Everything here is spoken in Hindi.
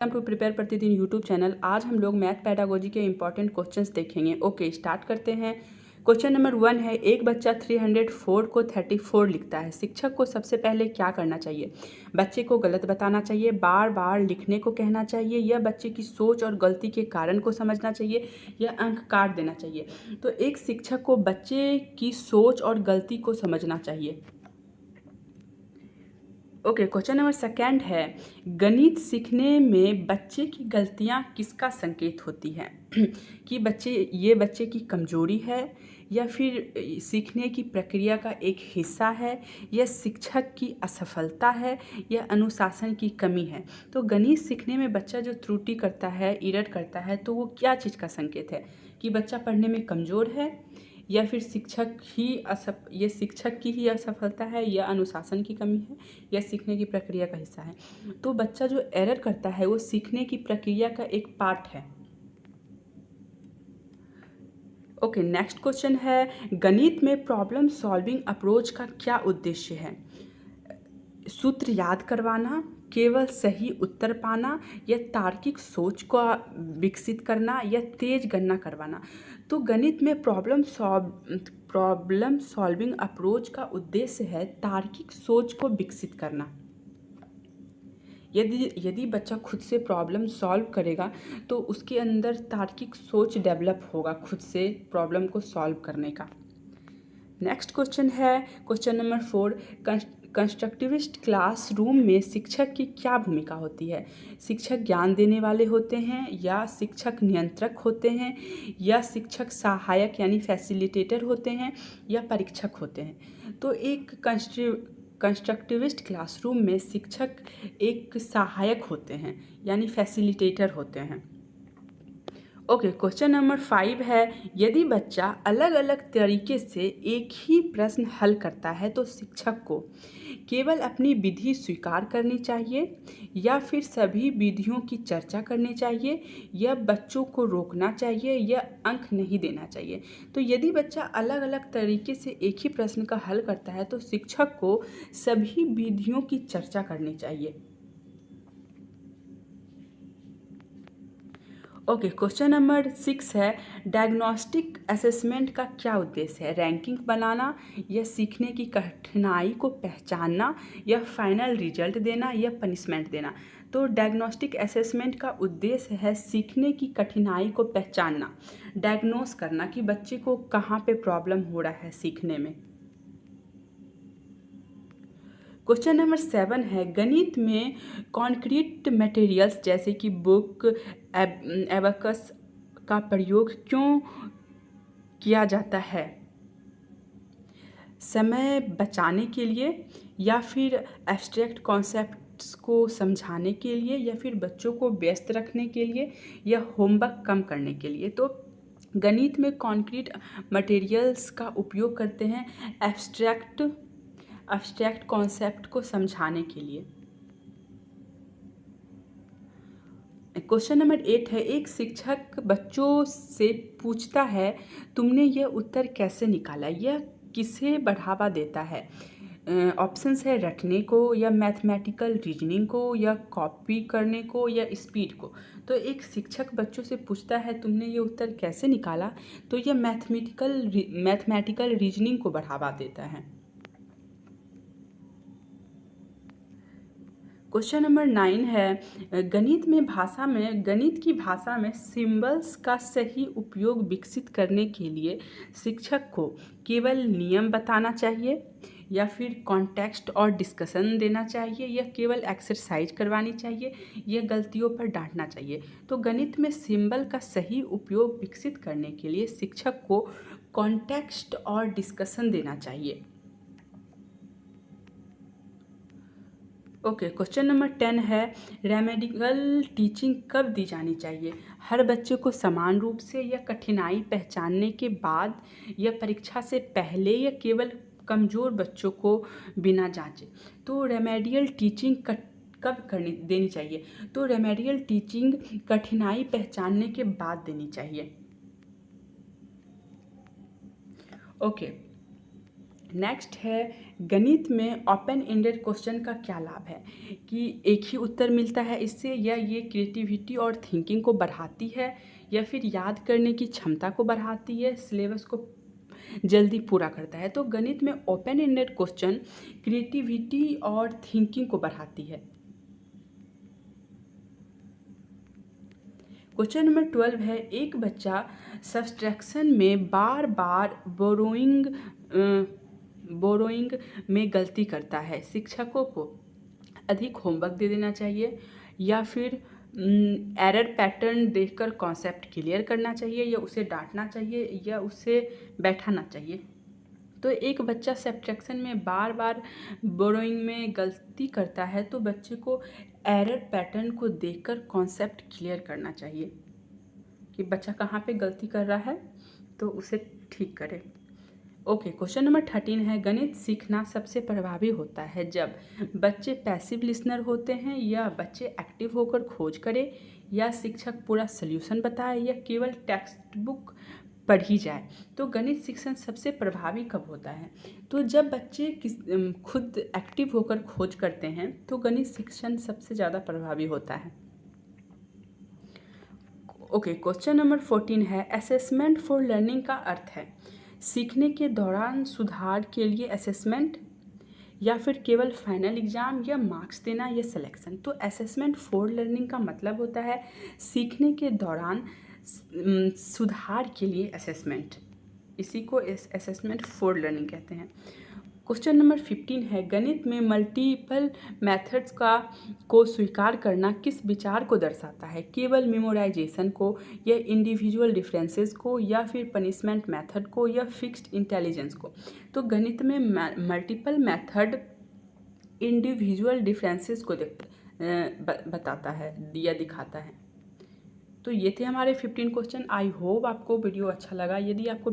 वेलकम टू प्रिपेयर प्रतिदिन यूट्यूब चैनल। आज हम लोग मैथ पेडागोजी के इंपॉर्टेंट क्वेश्चंस देखेंगे। ओके, स्टार्ट करते हैं। क्वेश्चन नंबर 1 है, एक बच्चा 304 को 34 लिखता है। शिक्षक को सबसे पहले क्या करना चाहिए? बच्चे को गलत बताना चाहिए, बार बार लिखने को कहना चाहिए, या बच्चे की सोच और गलती के कारण को समझना चाहिए, या अंक काट देना चाहिए। तो एक शिक्षक को बच्चे की सोच और गलती को समझना चाहिए। ओके, क्वेश्चन नंबर 2 है, गणित सीखने में बच्चे की गलतियां किसका संकेत होती हैं? कि बच्चे की कमजोरी है, या फिर सीखने की प्रक्रिया का एक हिस्सा है, या शिक्षक की असफलता है, या अनुशासन की कमी है। तो गणित सीखने में बच्चा जो त्रुटि करता है, एरर करता है, तो वो क्या चीज़ का संकेत है? कि बच्चा पढ़ने में कमज़ोर है, या फिर ये शिक्षक की ही असफलता है, या अनुशासन की कमी है, या सीखने की प्रक्रिया का हिस्सा है। तो बच्चा जो एरर करता है वो सीखने की प्रक्रिया का एक पार्ट है। ओके, नेक्स्ट क्वेश्चन है, गणित में प्रॉब्लम सॉल्विंग अप्रोच का क्या उद्देश्य है? सूत्र याद करवाना, केवल सही उत्तर पाना, या तार्किक सोच को विकसित करना, या तेज गणना करवाना। तो गणित में प्रॉब्लम सॉल्विंग अप्रोच का उद्देश्य है तार्किक सोच को विकसित करना। यदि बच्चा खुद से प्रॉब्लम सॉल्व करेगा तो उसके अंदर तार्किक सोच डेवलप होगा खुद से प्रॉब्लम को सॉल्व करने का। नेक्स्ट क्वेश्चन है, क्वेश्चन नंबर 4, कंस्ट्रक्टिविस्ट क्लासरूम में शिक्षक की क्या भूमिका होती है? शिक्षक ज्ञान देने वाले होते हैं, या शिक्षक नियंत्रक होते हैं, या शिक्षक सहायक यानी फैसिलिटेटर होते हैं, या परीक्षक होते हैं? तो एक कंस्ट्रक्टिविस्ट क्लासरूम में शिक्षक एक सहायक होते हैं यानी फैसिलिटेटर होते हैं। ओके, क्वेश्चन नंबर 5 है, यदि बच्चा अलग अलग तरीके से एक ही प्रश्न हल करता है तो शिक्षक को केवल अपनी विधि स्वीकार करनी चाहिए, या फिर सभी विधियों की चर्चा करनी चाहिए, या बच्चों को रोकना चाहिए, या अंक नहीं देना चाहिए? तो यदि बच्चा अलग अलग तरीके से एक ही प्रश्न का हल करता है तो शिक्षक को सभी विधियों की चर्चा करनी चाहिए। ओके, क्वेश्चन नंबर 6 है, डायग्नोस्टिक असेसमेंट का क्या उद्देश्य है? रैंकिंग बनाना, या सीखने की कठिनाई को पहचानना, या फाइनल रिजल्ट देना, या पनिशमेंट देना? तो डायग्नोस्टिक असेसमेंट का उद्देश्य है सीखने की कठिनाई को पहचानना, डायग्नोस करना कि बच्चे को कहाँ पे प्रॉब्लम हो रहा है सीखने में। क्वेश्चन नंबर 7 है, गणित में कॉन्क्रीट मटेरियल्स जैसे कि बुक, एबकस का प्रयोग क्यों किया जाता है? समय बचाने के लिए, या फिर एब्स्ट्रैक्ट कॉन्सेप्ट्स को समझाने के लिए, या फिर बच्चों को व्यस्त रखने के लिए, या होमवर्क कम करने के लिए? तो गणित में कॉन्क्रीट मटेरियल्स का उपयोग करते हैं एब्स्ट्रैक्ट कॉन्सेप्ट को समझाने के लिए। क्वेश्चन नंबर 8 है, एक शिक्षक बच्चों से पूछता है, तुमने यह उत्तर कैसे निकाला? यह किसे बढ़ावा देता है? ऑप्शंस है रटने को, या मैथमेटिकल रीजनिंग को, या कॉपी करने को, या स्पीड को? तो एक शिक्षक बच्चों से पूछता है तुमने ये उत्तर कैसे निकाला, तो यह मैथमेटिकल रीजनिंग को बढ़ावा देता है। क्वेश्चन नंबर 9 है, गणित की भाषा में सिंबल्स का सही उपयोग विकसित करने के लिए शिक्षक को केवल नियम बताना चाहिए, या फिर कॉन्टेक्स्ट और डिस्कशन देना चाहिए, या केवल एक्सरसाइज करवानी चाहिए, या गलतियों पर डांटना चाहिए? तो गणित में सिंबल का सही उपयोग विकसित करने के लिए शिक्षक को कॉन्टेक्स्ट और डिस्कशन देना चाहिए। ओके, क्वेश्चन नंबर 10 है, रेमेडिकल टीचिंग कब दी जानी चाहिए? हर बच्चे को समान रूप से, या कठिनाई पहचानने के बाद, या परीक्षा से पहले, या केवल कमज़ोर बच्चों को बिना जांचे? तो रेमेडियल टीचिंग कब देनी चाहिए? तो रेमेडियल टीचिंग कठिनाई पहचानने के बाद देनी चाहिए। ओके, नेक्स्ट है गणित में ओपन एंडेड क्वेश्चन का क्या लाभ है कि एक ही उत्तर मिलता है इससे, या ये क्रिएटिविटी और थिंकिंग को बढ़ाती है, या फिर याद करने की क्षमता को बढ़ाती है, सिलेबस को जल्दी पूरा करता है। तो गणित में ओपन एंडेड क्वेश्चन क्रिएटिविटी और थिंकिंग को बढ़ाती है। क्वेश्चन नंबर 12 है, एक बच्चा सब्सट्रैक्शन में बार बार बोरोइंग में गलती करता है, शिक्षकों को अधिक होमवर्क दे देना चाहिए, या फिर एरर पैटर्न देखकर कॉन्सेप्ट क्लियर करना चाहिए, या उसे डांटना चाहिए, या उसे बैठाना चाहिए। तो एक बच्चा सब्ट्रैक्शन में बार बार बोरोइंग में गलती करता है तो बच्चे को एरर पैटर्न को देखकर कॉन्सेप्ट क्लियर करना चाहिए कि बच्चा कहाँ पे गलती कर रहा है तो उसे ठीक करे। ओके, क्वेश्चन नंबर 13 है, गणित सीखना सबसे प्रभावी होता है जब बच्चे पैसिव लिसनर होते हैं, या बच्चे एक्टिव होकर खोज करें, या शिक्षक पूरा सल्यूशन बताए, या केवल टेक्स्ट बुक पढ़ी जाए। तो गणित शिक्षण सबसे प्रभावी कब होता है? तो जब बच्चे खुद एक्टिव होकर खोज करते हैं तो गणित शिक्षण सबसे ज़्यादा प्रभावी होता है। ओके, क्वेश्चन नंबर 14 है, असेसमेंट फॉर लर्निंग का अर्थ है सीखने के दौरान सुधार के लिए असेसमेंट, या फिर केवल फाइनल एग्जाम, या मार्क्स देना, या सिलेक्शन। तो असेसमेंट फॉर लर्निंग का मतलब होता है सीखने के दौरान सुधार के लिए असेसमेंट, इसी को असेसमेंट फॉर लर्निंग कहते हैं। क्वेश्चन नंबर 15 है, गणित में मल्टीपल मेथड्स को स्वीकार करना किस विचार को दर्शाता है? केवल मेमोराइजेशन को, या इंडिविजुअल डिफरेंसेस को, या फिर पनिशमेंट मेथड को, या फिक्स्ड इंटेलिजेंस को। तो गणित में मल्टीपल मेथड इंडिविजुअल डिफरेंसेस को बताता है या दिखाता है। तो ये थे हमारे 15 क्वेश्चन। आई होप आपको वीडियो अच्छा लगा। यदि आपको